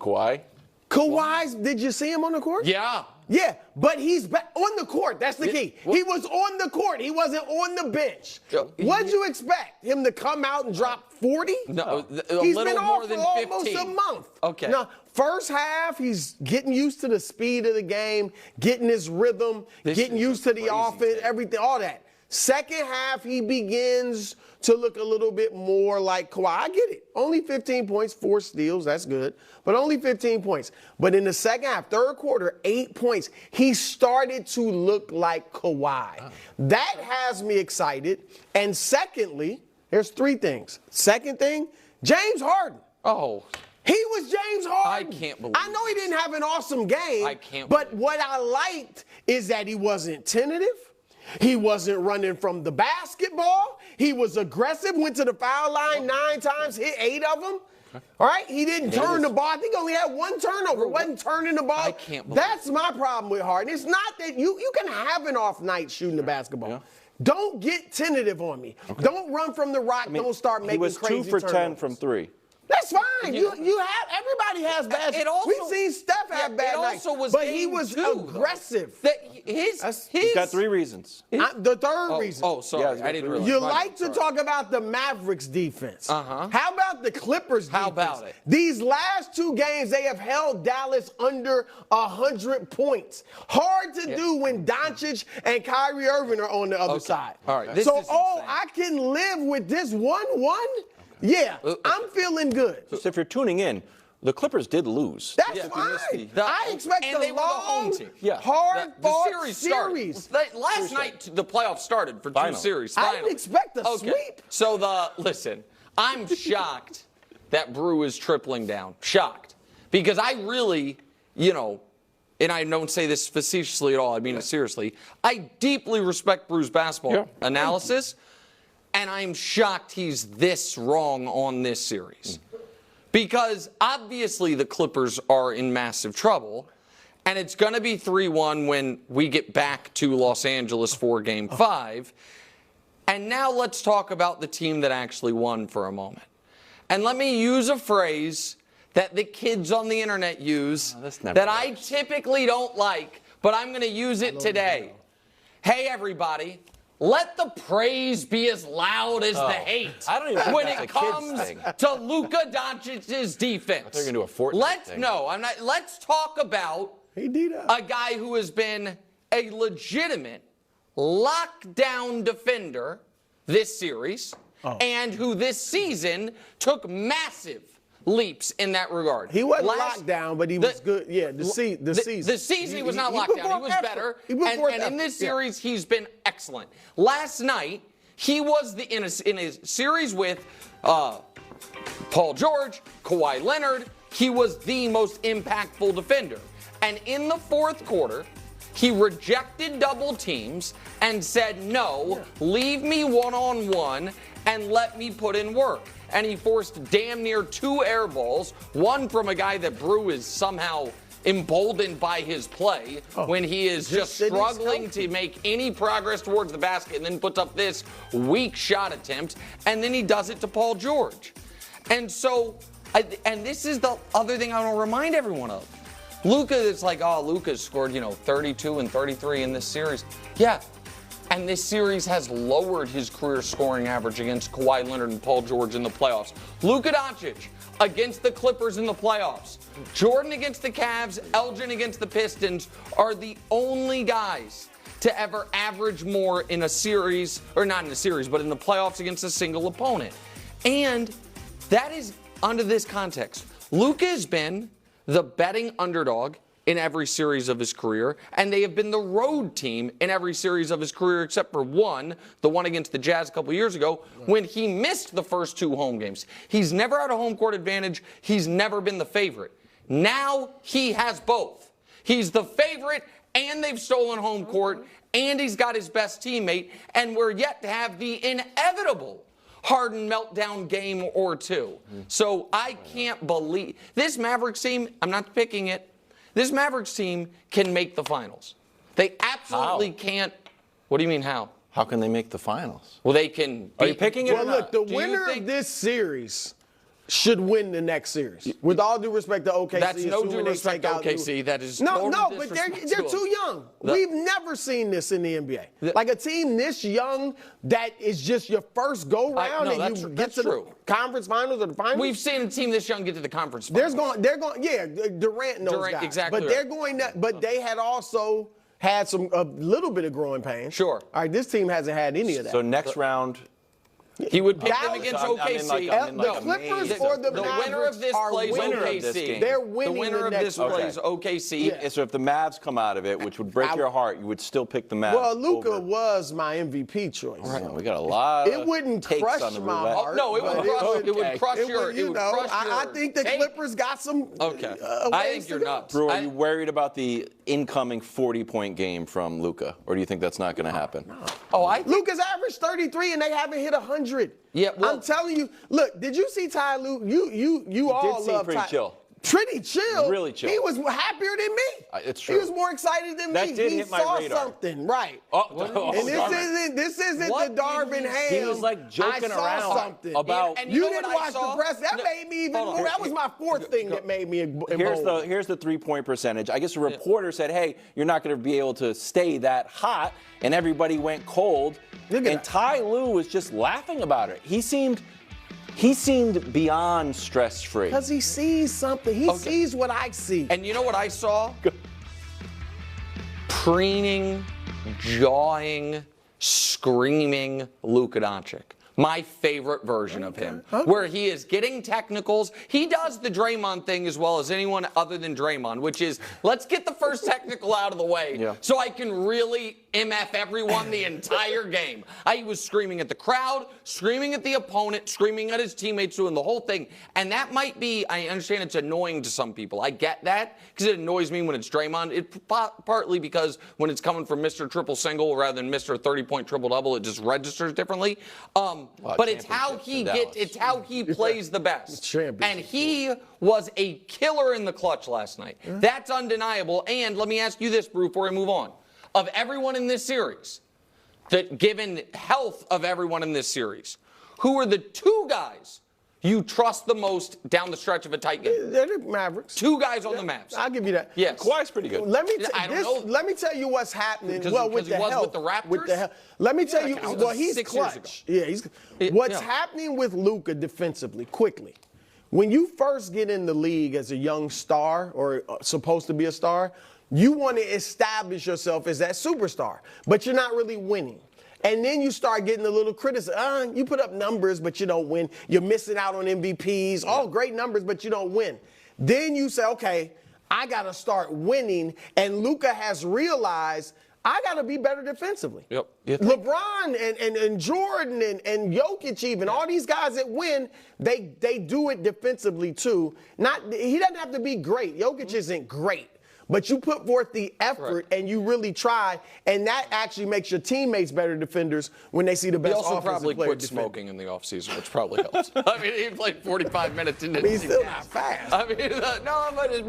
Kawhi? Kawhi's, did you see him on the court? Yeah. Yeah, but he's back on the court. That's the key. He was on the court. He wasn't on the bench. What'd you expect? Him to come out and drop 40? No, He's little been more off than for 15. almost a month. Okay. Now, first half, he's getting used to the speed of the game, getting his rhythm, getting used to the offense, everything, all that. Second half, he begins to look a little bit more like Kawhi. I get it. Only 15 points, 4 steals. That's good. But only 15 points. But in the second half, third quarter, 8 points. He started to look like Kawhi. That has me excited. And secondly, there's 3 things. Second thing, James Harden. Oh. He was James Harden. I can't believe I know he didn't have an awesome game. I can't But believe what I liked is that he wasn't tentative. He wasn't running from the basketball. He was aggressive, went to the foul line 9 times, hit 8 of them. All right? He didn't turn the ball. I think he only had 1 turnover. Wasn't turning the ball. I can't believe That's my problem with Harden. It's not that you can have an off night shooting the basketball. Yeah. Don't get tentative on me. Okay. Don't run from the rock. Don't start making crazy turnovers. He was 2 for 10 from 3. That's fine. You have everybody has bad. We've seen Steph have bad nights, but he was aggressive. He's got 3 reasons. The third reason. Oh, sorry, I didn't realize. You like to talk about the Mavericks defense. How about the Clippers defense? How about it? These last 2 games, they have held Dallas under 100 points. Hard to do when Doncic and Kyrie Irving are on the other side. All right. So, I can live with this 1-1. Yeah, I'm feeling good. So if you're tuning in, the Clippers did lose. That's fine. I expect a long, hard-fought series. Last night, the playoffs started for 2 series. I didn't expect a sweep. So listen, I'm shocked that Brew is tripling down. Shocked. Because I really, and I don't say this facetiously at all, I mean it seriously, I deeply respect Brew's basketball analysis. And I'm shocked he's this wrong on this series. Because obviously the Clippers are in massive trouble. And it's going to be 3-1 when we get back to Los Angeles for Game 5. And now let's talk about the team that actually won for a moment. And let me use a phrase that the kids on the internet use that I typically don't like, but I'm going to use it today. Hey, everybody. Let the praise be as loud as the hate when it comes to Luka Doncic's defense. I thought you were going to do a Fortnite thing. No, I'm not. Let's talk about a guy who has been a legitimate lockdown defender this series and who this season took massive leaps in that regard. He wasn't locked down, but he was good. Yeah, the season. The season he was not locked down. He was better. And in this series, he's been excellent. Last night, he was in a series with Paul George, Kawhi Leonard. He was the most impactful defender. And in the fourth quarter, he rejected double teams and said, no, leave me one-on-one and let me put in work. And he forced damn near 2 air balls, one from a guy that Brew is somehow emboldened by his play when he is just struggling to make any progress towards the basket and then puts up this weak shot attempt, and then he does it to Paul George. And so, and this is the other thing I want to remind everyone of. Luka is like, Luka's scored, 32 and 33 in this series. Yeah. And this series has lowered his career scoring average against Kawhi Leonard and Paul George in the playoffs. Luka Doncic against the Clippers in the playoffs. Jordan against the Cavs, Elgin against the Pistons are the only guys to ever average more in a series, or not in a series, but in the playoffs against a single opponent. And that is under this context. Luka has been the betting underdog in every series of his career, and they have been the road team in every series of his career except for one, the one against the Jazz a couple years ago, when he missed the first 2 home games. He's never had a home court advantage. He's never been the favorite. Now he has both. He's the favorite, and they've stolen home court, and he's got his best teammate, and we're yet to have the inevitable Harden meltdown game or 2. So I can't believe this Mavericks team, I'm not picking it, this Mavericks team can make the finals. They absolutely can't. What do you mean how? How can they make the finals? Well, they can. Are you picking it? Well, look, the winner of this series should win the next series. With all due respect to OKC. That's no due respect to OKC. That is no, total but disrespect they're to too young. We've never seen this in the NBA. Like a team this young that is just your first go-round and you get to the conference finals or the finals. We've seen a team this young get to the conference finals. They're going, Durant and those guys. Exactly. But they're going to, but they had also had a little bit of growing pains. Sure. All right, this team hasn't had any of that. So next round. He would pick them against OKC. The Clippers or the Mavericks winner of this plays OKC. They're winning the winner of this plays OKC. Yeah. So if the Mavs come out of it, which would break your heart, you would still pick the Mavs. Well, Luka was my MVP choice. Right. We got a lot. It wouldn't crush my heart. No, it would crush your. I think the Clippers got some. Okay. I think you're nuts. Brew, are you worried about the incoming 40-point game from Luka, or do you think that's not going to happen? No. Luka's averaged 33 and they haven't hit 100. Yeah, well, I'm telling you. Look, did you see Ty Lue? You all love pretty Ty. chill. Pretty chill. Really chill. He was happier than me. It's true. He was more excited than that me. Did he hit my saw radar. something, right? And this isn't the Darvin Ham. He was like joking around something. about. And you didn't watch the press. That made me even more. That was my fourth thing that made me. Here's the 3-point percentage. I guess a reporter said, "Hey, you're not going to be able to stay that hot," and everybody went cold. And Ty Lue was just laughing about it. He seemed beyond stress-free. Because he sees something. He sees what I see. And you know what I saw? Preening, jawing, screaming Luka Doncic. My favorite version of him, where he is getting technicals. He does the Draymond thing as well as anyone other than Draymond, which is, let's get the first technical out of the way so I can really MF everyone the entire game. He was screaming at the crowd, screaming at the opponent, screaming at his teammates, doing the whole thing. And that might be, I understand it's annoying to some people. I get that, because it annoys me when it's Draymond. Partly because when it's coming from Mr. Triple Single rather than Mr. 30-point Triple Double, it just registers differently. But it's how he plays the best. And he was a killer in the clutch last night. That's undeniable. And let me ask you this, Brew, before we move on. Of everyone in this series, given health of everyone in this series, who are the two guys you trust the most down the stretch of a tight game? They're the Mavericks. Two guys on the Mavs. I'll give you that. Yes. Kawhi's pretty good. Let me tell you what's happening. Because with the health, with the Raptors? Let me tell you. Well, he's 6 clutch. years ago. Yeah, what's happening with Luka defensively, quickly. When you first get in the league as a young star or supposed to be a star, you want to establish yourself as that superstar, but you're not really winning. And then you start getting a little criticism. You put up numbers, but you don't win. You're missing out on MVPs. All great numbers, but you don't win. Then you say, okay, I got to start winning. And Luka has realized I got to be better defensively. Yep. LeBron and Jordan and Jokic even, all these guys that win, they do it defensively too. He doesn't have to be great. Jokic isn't great. But you put forth the effort and you really try, and that actually makes your teammates better defenders when they see the best offensive player. He also probably quit smoking in the offseason, which probably helps. I mean, he played 45 minutes into the season. He's still not fast. I mean, no, but